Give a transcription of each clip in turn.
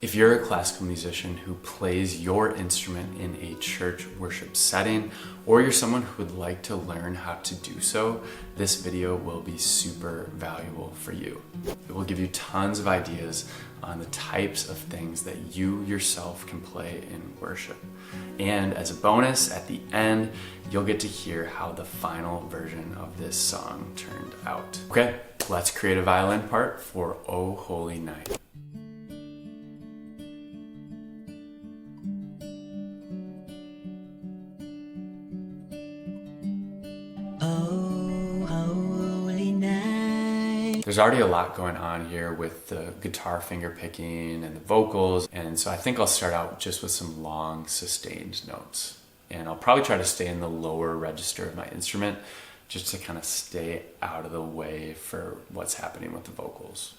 If you're a classical musician who plays your instrument in a church worship setting, or you're someone who would like to learn how to do so, this video will be super valuable for you. It will give you tons of ideas on the types of things that you yourself can play in worship. And as a bonus, at the end, you'll get to hear how the final version of this song turned out. Okay, let's create a violin part for O Holy Night. There's already a lot going on here with the guitar finger picking and the vocals, and so I think I'll start out just with some long sustained notes. And I'll probably try to stay in the lower register of my instrument just to kind of stay out of the way for what's happening with the vocals.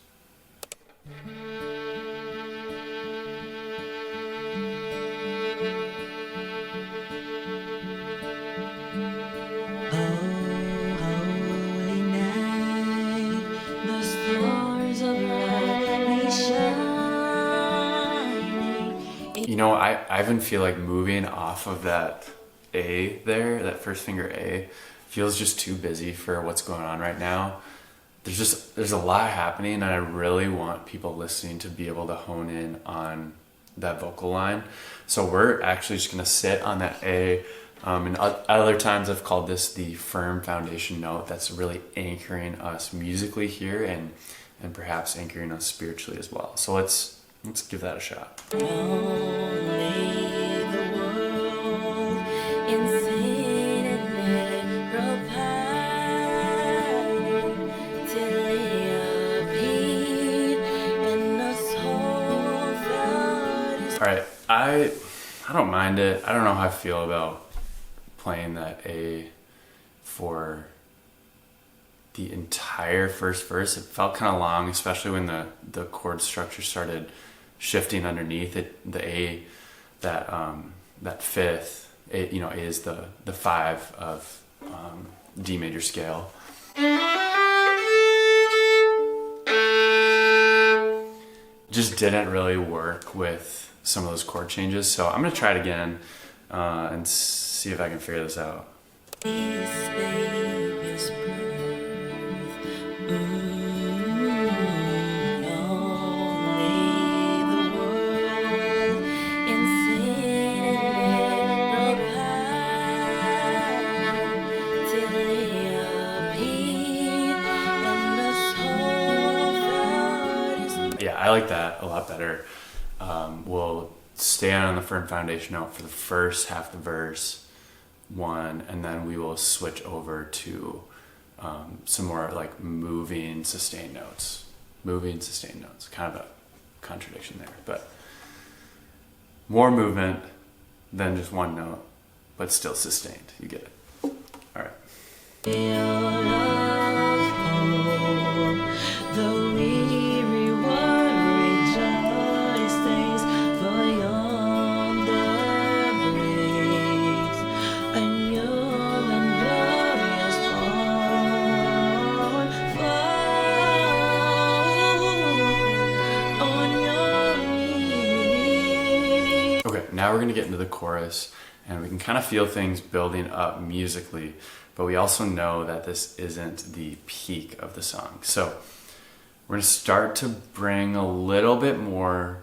You know, I even feel like moving off of that A there, that first finger A, feels just too busy for what's going on right now. There's a lot happening, and I really want people listening to be able to hone in on that vocal line. So we're actually just gonna sit on that A. And other times I've called this the firm foundation note that's really anchoring us musically here and perhaps anchoring us spiritually as well. So let's give that a shot. All right, I don't mind it. I don't know how I feel about playing that A for the entire first verse. It felt kind of long, especially when the chord structure started shifting underneath it. The A, that fifth, A is the 5 of D major scale. Just didn't really work with some of those chord changes, so I'm gonna try it again and see if I can figure this out. Yeah, I like that a lot better. We'll stay on the firm foundation note for the first half of the verse, 1, and then we will switch over to some more like moving sustained notes. Kind of a contradiction there, but more movement than just one note, but still sustained. You get it. All right. Now we're going to get into the chorus, and we can kind of feel things building up musically, but we also know that this isn't the peak of the song. So we're going to start to bring a little bit more,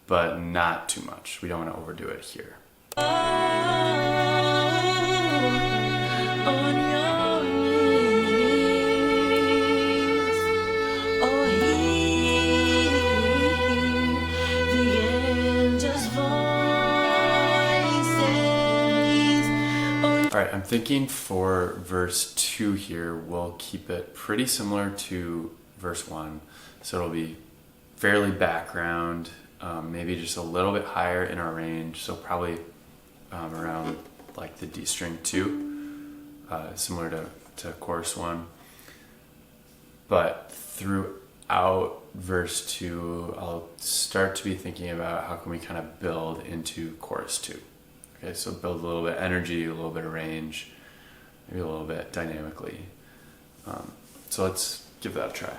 but not too much. We don't want to overdo it here. Alright, I'm thinking for verse 2 here, we'll keep it pretty similar to verse 1. So it'll be fairly background, maybe just a little bit higher in our range. So probably around like the D string 2, similar to chorus 1. But throughout verse 2, I'll start to be thinking about how can we kind of build into chorus 2. Okay, so build a little bit of energy, a little bit of range, maybe a little bit dynamically. So let's give that a try.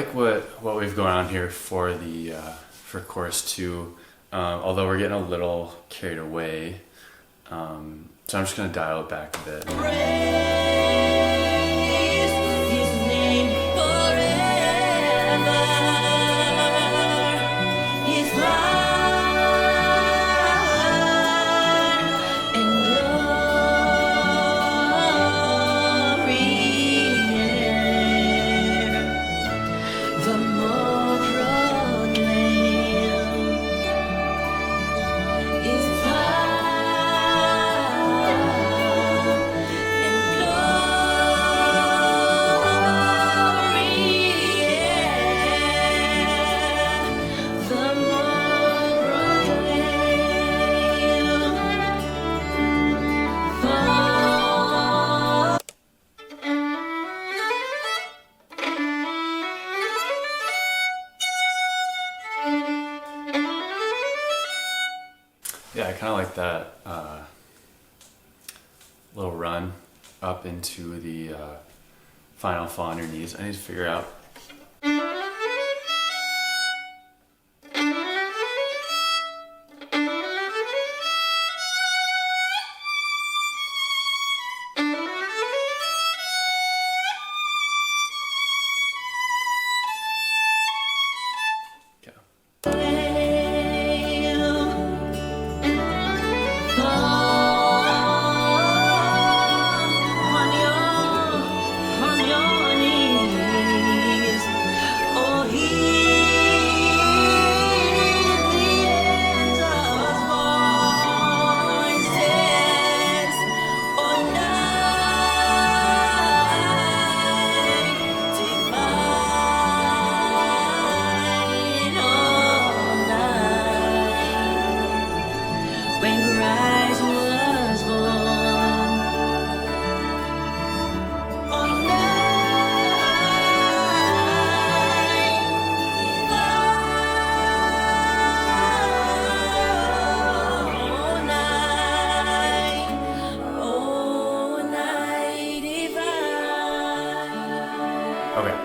like what we've going on here for the for chorus 2, although we're getting a little carried away. So I'm just gonna dial it back a bit. Yeah, I kind of like that little run up into the final fall on your knees. I need to figure out. Okay,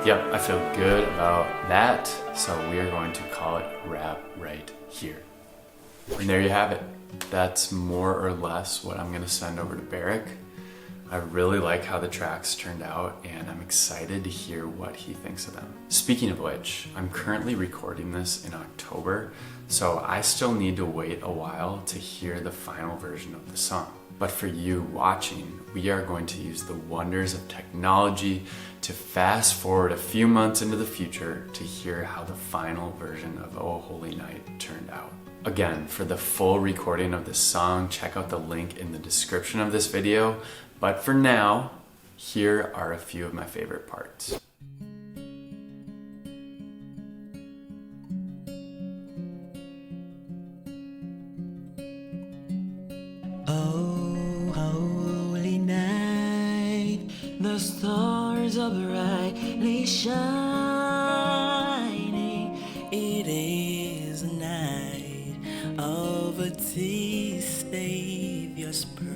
yep, I feel good about that, so we are going to call it wrap right here. And there you have it. That's more or less what I'm gonna send over to Barrick. I really like how the tracks turned out, and I'm excited to hear what he thinks of them. Speaking of which, I'm currently recording this in October, so I still need to wait a while to hear the final version of the song. But for you watching, we are going to use the wonders of technology to fast forward a few months into the future to hear how the final version of Oh Holy Night turned out. Again, for the full recording of this song, check out the link in the description of this video. But for now, here are a few of my favorite parts. Oh, holy night, the stars are brightly shining. It is a night of a tea Savior's birth.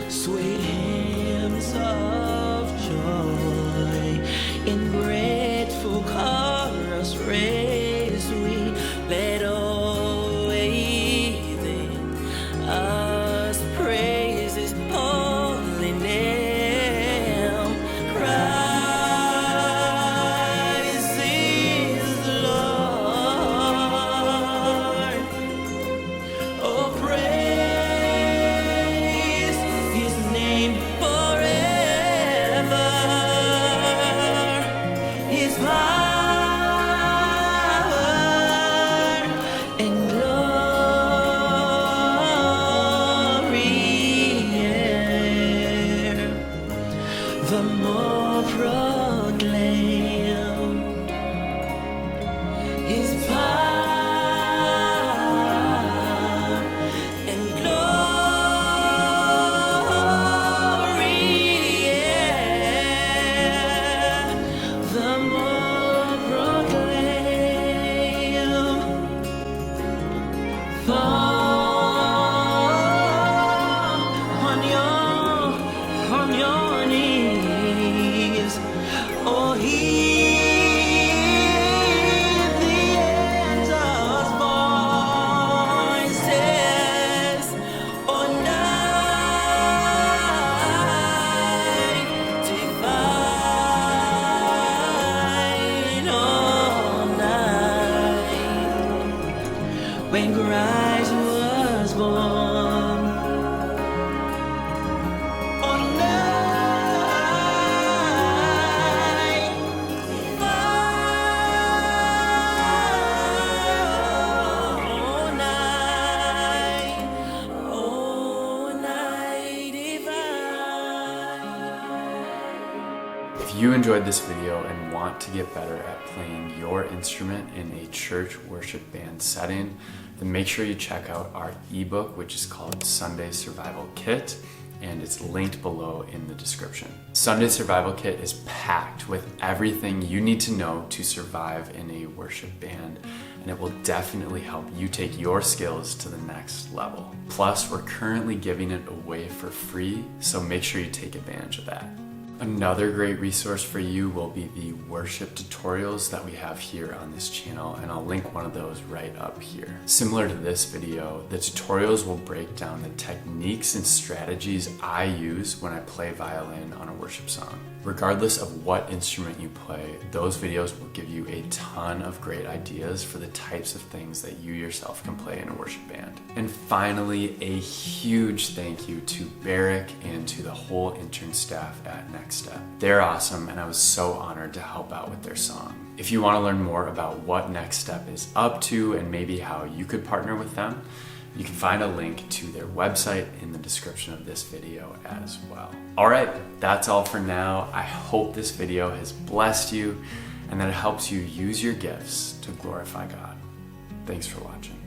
Sweet hymns of joy in grateful chorus raise we let all within us praise His holy name. Christ is the Lord. you enjoyed this video and want to get better at playing your instrument in a church worship band setting, then make sure you check out our ebook, which is called Sunday Survival Kit, and it's linked below in the description. Sunday Survival Kit is packed with everything you need to know to survive in a worship band, and it will definitely help you take your skills to the next level. Plus, we're currently giving it away for free, so make sure you take advantage of that. Another great resource for you will be the worship tutorials that we have here on this channel, and I'll link one of those right up here. Similar to this video, the tutorials will break down the techniques and strategies I use when I play violin on a worship song. Regardless of what instrument you play, those videos will give you a ton of great ideas for the types of things that you yourself can play in a worship band. And finally, a huge thank you to Barrick and to the whole intern staff at Next Step. They're awesome, and I was so honored to help out with their song. If you want to learn more about what Next Step is up to and maybe how you could partner with them, you can find a link to their website in the description of this video as well. All right, that's all for now. I hope this video has blessed you and that it helps you use your gifts to glorify God. Thanks for watching.